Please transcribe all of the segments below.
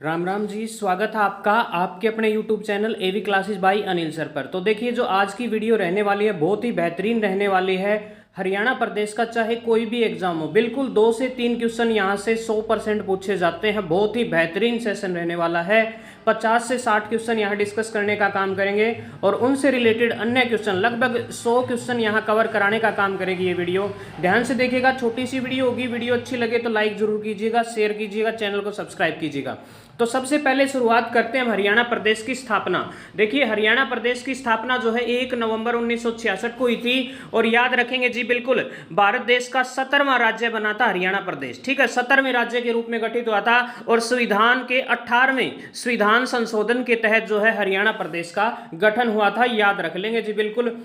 राम राम जी, स्वागत है आपका आपके अपने YouTube channel AV classes by Anil sir पर। तो देखिए, जो आज की वीडियो रहने वाली है बहुत ही बेहतरीन रहने वाली है। हरियाणा प्रदेश का चाहे कोई भी एग्जाम हो, बिल्कुल 2 से 3 क्वेश्चन यहाँ से 100% पूछे जाते हैं। बहुत ही बेहतरीन सेशन रहने वाला है। 50 से 60 क्वेश्चन यहाँ डिस्कस करने का काम करेंगे और उनसे रिलेटेड अन्य क्वेश्चन लगभग 100 क्वेश्चन यहाँ कवर कराने का काम करेगी ये वीडियो। ध्यान से देखिएगा, छोटी सी वीडियो होगी। वीडियो अच्छी लगे तो लाइक जरूर कीजिएगा, शेयर कीजिएगा, चैनल को सब्सक्राइब कीजिएगा। तो सबसे पहले शुरुआत करते हैं हरियाणा प्रदेश की स्थापना। देखिए, हरियाणा प्रदेश की स्थापना जो है 1 नवंबर 1966 को हुई थी। और याद रखेंगे जी, बिल्कुल भारत देश का 17वां राज्य बना था हरियाणा प्रदेश। ठीक है, 17वें राज्य के रूप में गठित हुआ था और संविधान के 18वें संविधान संशोधन के तहत जो है हरियाणा प्रदेश का गठन हुआ था। याद रख लेंगे जी बिल्कुल।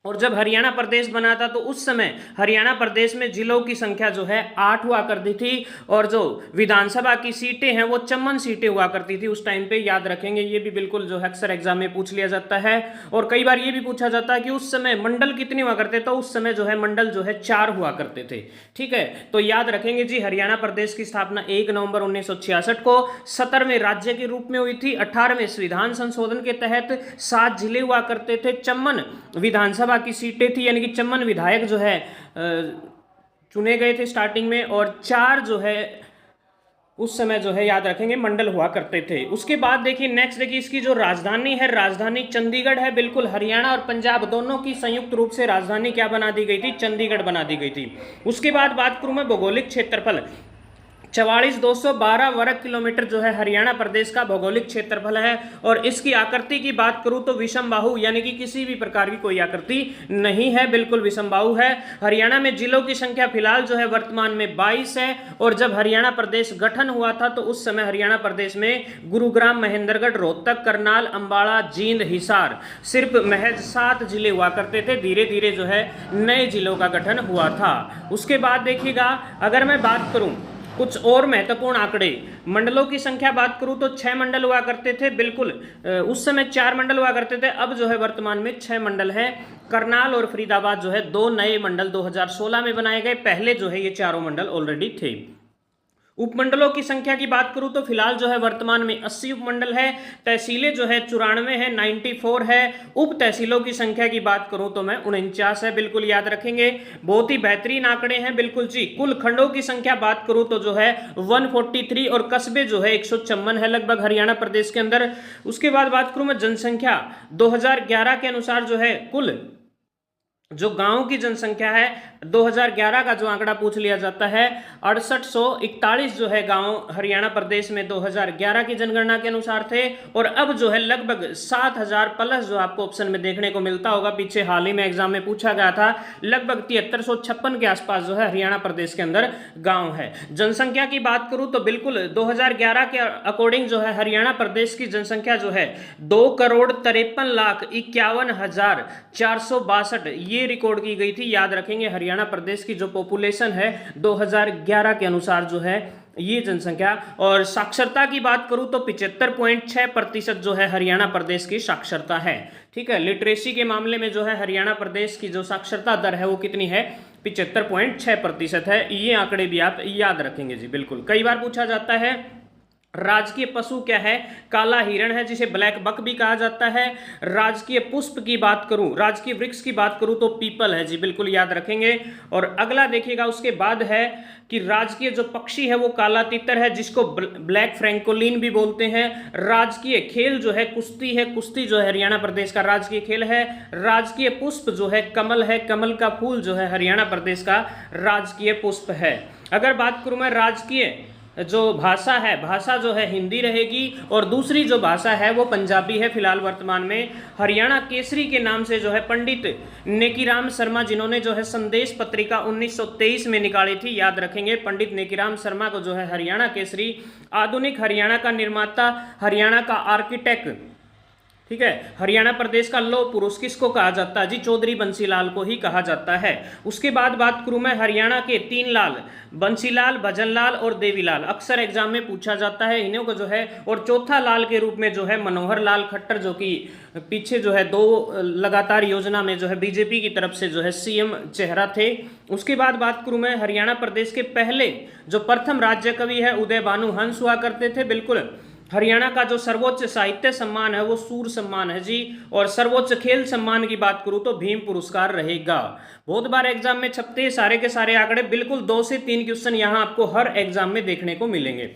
और जब हरियाणा प्रदेश बना था तो उस समय हरियाणा प्रदेश में जिलों की संख्या जो है 8 हुआ करती थी और जो विधानसभा की सीटें हैं वो 54 सीटें हुआ करती थी उस टाइम पे। याद रखेंगे, ये भी बिल्कुल जो है अक्सर एग्जाम में पूछ लिया जाता है। और कई बार ये भी पूछा जाता है कि उस समय मंडल कितने हुआ करते थे, तो उस समय जो है मंडल जो है 4 हुआ करते थे। ठीक है, तो याद रखेंगे जी, हरियाणा प्रदेश की स्थापना 1 नवंबर 1966 को 17वें राज्य के रूप में हुई थी। 18वें संविधान संशोधन के तहत 7 जिले हुआ करते थे, 54 विधानसभा की सीटें थी, यानी कि 54 विधायक जो है चुने गए थे स्टार्टिंग में, और 4 जो है उस समय जो है याद रखेंगे मंडल हुआ करते थे। उसके बाद देखिए, नेक्स्ट देखिए, इसकी जो राजधानी है, राजधानी चंडीगढ़ है। बिल्कुल, हरियाणा और पंजाब दोनों की संयुक्त रूप से राजधानी क्या बना दी गई थी, चंडीगढ़ बना दी गई थी। उसके बाद बात करूं मैं भौगोलिक क्षेत्रफल, 44,212 वर्ग किलोमीटर जो है हरियाणा प्रदेश का भौगोलिक क्षेत्रफल है। और इसकी आकृति की बात करूं तो विषम बाहु, यानी कि किसी भी प्रकार की कोई आकृति नहीं है, बिल्कुल विषम बाहु है। हरियाणा में जिलों की संख्या फिलहाल जो है वर्तमान में 22 है। और जब हरियाणा प्रदेश गठन हुआ था तो उस समय हरियाणा प्रदेश में गुरुग्राम, महेंद्रगढ़, रोहतक, करनाल, अंबाला, जींद, हिसार, सिर्फ महज 7 जिले हुआ करते थे। धीरे धीरे जो है नए जिलों का गठन हुआ था। उसके बाद देखिएगा, अगर मैं बात करूं कुछ और महत्वपूर्ण आंकड़े, मंडलों की संख्या बात करूं तो 6 मंडल हुआ करते थे। बिल्कुल, उस समय 4 मंडल हुआ करते थे, अब जो है वर्तमान में 6 मंडल है। करनाल और फरीदाबाद जो है 2 नए मंडल 2016 में बनाए गए। पहले जो है ये चारों मंडल ऑलरेडी थे। उपमंडलों की संख्या की बात करूं तो फिलहाल जो है वर्तमान में 80 उपमंडल है। तहसीलें जो है 94 है, 94 है। उप तहसीलों की संख्या की बात करूं तो मैं 49 है। बिल्कुल याद रखेंगे, बहुत ही बेहतरीन आंकड़े हैं बिल्कुल जी। कुल खंडों की संख्या बात करूं तो जो है 143 और कस्बे जो है 156 है लगभग हरियाणा प्रदेश के अंदर। उसके बाद बात करूं मैं जनसंख्या, 2011 के अनुसार जो है कुल जो गांव की जनसंख्या है, 2011 का जो आंकड़ा पूछ लिया जाता है, 6841 जो है गांव हरियाणा प्रदेश में 2011 की जनगणना के अनुसार थे। और अब जो है लगभग 7000 प्लस जो आपको ऑप्शन में देखने को मिलता होगा, पीछे हाल ही में एग्जाम में पूछा गया था, लगभग 7356 के आसपास जो है हरियाणा प्रदेश के अंदर गांव है। जनसंख्या की बात करूं तो बिल्कुल 2011 के अकॉर्डिंग जो है हरियाणा प्रदेश की जनसंख्या जो है 2,53,51,462 ये रिकॉर्ड की गई थी। याद रखेंगे, हरियाणा प्रदेश की जो पॉपुलेशन है 2011 के अनुसार जो है ये जनसंख्या। और साक्षरता की बात करूं तो 75.6% जो है हरियाणा प्रदेश की साक्षरता है। ठीक है, लिटरेसी के मामले में जो है हरियाणा प्रदेश की जो साक्षरता दर है वो कितनी है, 75.6% है। ये आंकड़े भी आप याद रखेंगे जी बिल्कुल। कई बार पूछा जाता है राजकीय पशु क्या है, काला हिरण है जिसे ब्लैक बक भी कहा जाता है। राजकीय पुष्प की बात करूं, राजकीय वृक्ष की बात करूं तो पीपल है जी, बिल्कुल याद रखेंगे। और अगला देखिएगा, उसके बाद है कि राजकीय जो पक्षी है वो काला तीतर है जिसको ब्लैक फ्रैंकोलिन भी बोलते हैं। राजकीय खेल जो है कुश्ती है, कुश्ती जो है हरियाणा प्रदेश का राजकीय खेल है। राजकीय पुष्प जो है कमल है, कमल का फूल जो है हरियाणा प्रदेश का राजकीय पुष्प है। अगर बात करूं मैं राजकीय जो भाषा है, भाषा जो है हिंदी रहेगी और दूसरी जो भाषा है वो पंजाबी है फिलहाल वर्तमान में। हरियाणा केसरी के नाम से जो है पंडित नेकीराम शर्मा, जिन्होंने जो है संदेश पत्रिका 1923 में निकाली थी, याद रखेंगे, पंडित नेकीराम शर्मा को जो है हरियाणा केसरी। आधुनिक हरियाणा का निर्माता, हरियाणा का आर्किटेक्ट ठीक है। हरियाणा प्रदेश का लौह पुरुष किसको कहा जाता है जी? चौधरी बंसीलाल को ही कहा जाता है। उसके बाद बात करूं मैं हरियाणा के 3 लाल, बंसीलाल, भजनलाल और देवीलाल, अक्सर एग्जाम में पूछा जाता है इन्हों को जो है। और चौथा लाल के रूप में जो है मनोहर लाल खट्टर, जो कि पीछे जो है 2 लगातार योजना में जो है बीजेपी की तरफ से जो है सीएम चेहरा थे। उसके बाद बात करूं मैं हरियाणा प्रदेश के पहले जो प्रथम राज्य कवि है उदय भानु हंस हुआ करते थे। बिल्कुल। हरियाणा का जो सर्वोच्च साहित्य सम्मान है वो सूर सम्मान है जी। और सर्वोच्च खेल सम्मान की बात करूं तो भीम पुरस्कार रहेगा। बहुत बार एग्जाम में छपते हैं सारे के सारे आंकड़े, बिल्कुल 2 से 3 क्वेश्चन यहां आपको हर एग्जाम में देखने को मिलेंगे।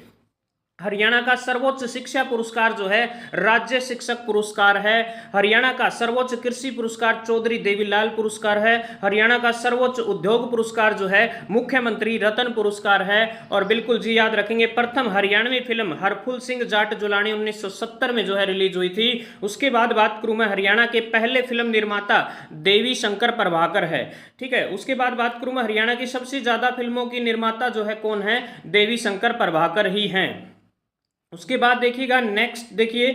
हरियाणा का सर्वोच्च शिक्षा पुरस्कार जो है राज्य शिक्षक पुरस्कार है। हरियाणा का सर्वोच्च कृषि पुरस्कार चौधरी देवीलाल पुरस्कार है। हरियाणा का सर्वोच्च उद्योग पुरस्कार जो है मुख्यमंत्री रतन पुरस्कार है। और बिल्कुल जी याद रखेंगे प्रथम हरियाणवी फिल्म हरफुल सिंह जाट जुलानी 1970 में जो है रिलीज हुई थी। उसके बाद बात करूं मैं हरियाणा के पहले फिल्म निर्माता देवी शंकर प्रभाकर है। ठीक है। उसके बाद बात करूं मैं हरियाणा की सबसे ज्यादा फिल्मों की निर्माता जो है कौन है? देवी शंकर प्रभाकर ही हैं। उसके बाद देखिएगा नेक्स्ट, देखिए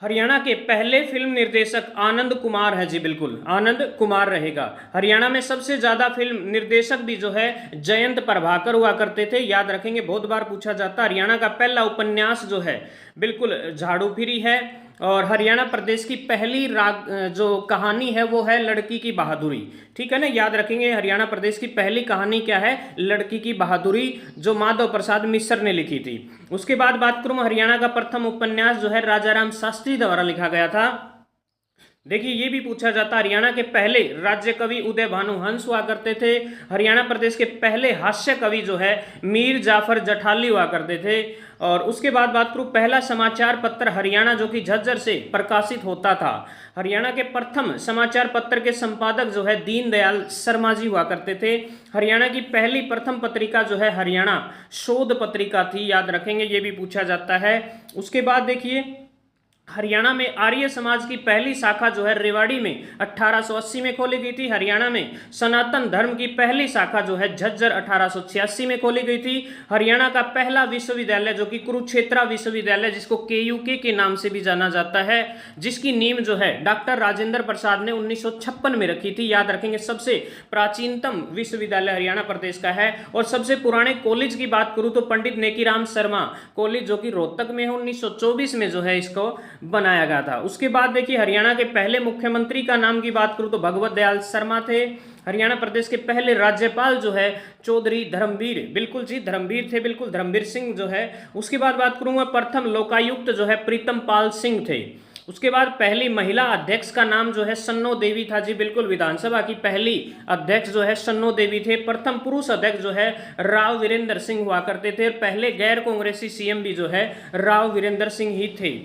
हरियाणा के पहले फिल्म निर्देशक आनंद कुमार है जी। बिल्कुल आनंद कुमार रहेगा। हरियाणा में सबसे ज्यादा फिल्म निर्देशक भी जो है जयंत प्रभाकर हुआ करते थे, याद रखेंगे, बहुत बार पूछा जाता। हरियाणा का पहला उपन्यास जो है बिल्कुल झाड़ू फिरी है। और हरियाणा प्रदेश की पहली जो कहानी है वो है लड़की की बहादुरी। ठीक है ना, याद रखेंगे हरियाणा प्रदेश की पहली कहानी क्या है? लड़की की बहादुरी, जो माधव प्रसाद मिश्र ने लिखी थी। उसके बाद बात करूं हरियाणा का प्रथम उपन्यास जो है राजाराम शास्त्री द्वारा लिखा गया था। देखिए ये भी पूछा जाता, हरियाणा के पहले राज्य कवि उदय भानु हंस हुआ करते थे। हरियाणा प्रदेश के पहले हास्य कवि जो है मीर जाफर जठाली हुआ करते थे। और उसके बाद बात करूं पहला समाचार पत्र हरियाणा जो कि झज्जर से प्रकाशित होता था। हरियाणा के प्रथम समाचार पत्र के संपादक जो है दीनदयाल शर्मा जी हुआ करते थे। हरियाणा की पहली प्रथम पत्रिका जो है हरियाणा शोध पत्रिका थी, याद रखेंगे, ये भी पूछा जाता है। उसके बाद देखिए हरियाणा में आर्य समाज की पहली शाखा जो है रेवाड़ी में 1880 में खोली गई थी। हरियाणा में सनातन धर्म की पहली शाखा जो है झज्जर 1886 में खोली गई थी। हरियाणा का पहला विश्वविद्यालय जो कि कुरुक्षेत्र विश्वविद्यालय, जिसको केयूके के नाम से भी जाना जाता है, जिसकी नींव जो है डॉक्टर राजेंद्र प्रसाद ने 1956 में रखी थी। याद रखेंगे सबसे प्राचीनतम विश्वविद्यालय हरियाणा प्रदेश का है। और सबसे पुराने कॉलेज की बात करूं तो पंडित नेकीराम शर्मा कॉलेज जो कि रोहतक में है, 1924 में जो है इसको बनाया गया था। उसके बाद देखिए हरियाणा के पहले मुख्यमंत्री का नाम की बात करूं तो भगवत दयाल शर्मा थे। हरियाणा प्रदेश के पहले राज्यपाल जो है चौधरी धर्मवीर, बिल्कुल जी धर्मवीर थे, बिल्कुल धर्मवीर सिंह जो है। उसके बाद बात करूंगा प्रथम लोकायुक्त जो है प्रीतम पाल सिंह थे। उसके बाद पहली महिला अध्यक्ष का नाम जो है सन्नो देवी था जी, बिल्कुल विधानसभा की पहली अध्यक्ष जो है सन्नो देवी थे। प्रथम पुरुष अध्यक्ष जो है राव वीरेंद्र सिंह हुआ करते थे। पहले गैर कांग्रेसी सीएम भी जो है राव वीरेंद्र सिंह ही थे।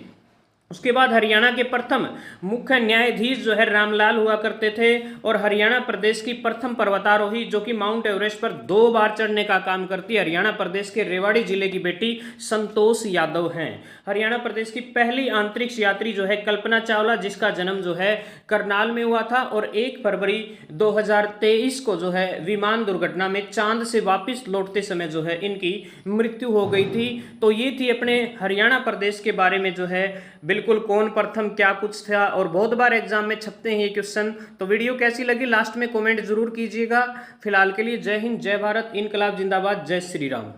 उसके बाद हरियाणा के प्रथम मुख्य न्यायाधीश जो है रामलाल हुआ करते थे। और हरियाणा प्रदेश की प्रथम पर्वतारोही जो कि माउंट एवरेस्ट पर 2 बार चढ़ने का काम करती है, हरियाणा प्रदेश के रेवाड़ी जिले की बेटी संतोष यादव हैं। हरियाणा प्रदेश की पहली अंतरिक्ष यात्री जो है कल्पना चावला, जिसका जन्म जो है करनाल में हुआ था। और 1 फरवरी 2023 को जो है विमान दुर्घटना में चांद से वापस लौटते समय जो है इनकी मृत्यु हो गई थी। तो ये थी अपने हरियाणा प्रदेश के बारे में जो है बिल्कुल कौन प्रथम क्या कुछ था। और बहुत बार एग्जाम में छपते हैं ये क्वेश्चन। तो वीडियो कैसी लगी लास्ट में कमेंट जरूर कीजिएगा। फिलहाल के लिए जय हिंद, जय भारत, इनकलाब जिंदाबाद, जय श्री राम।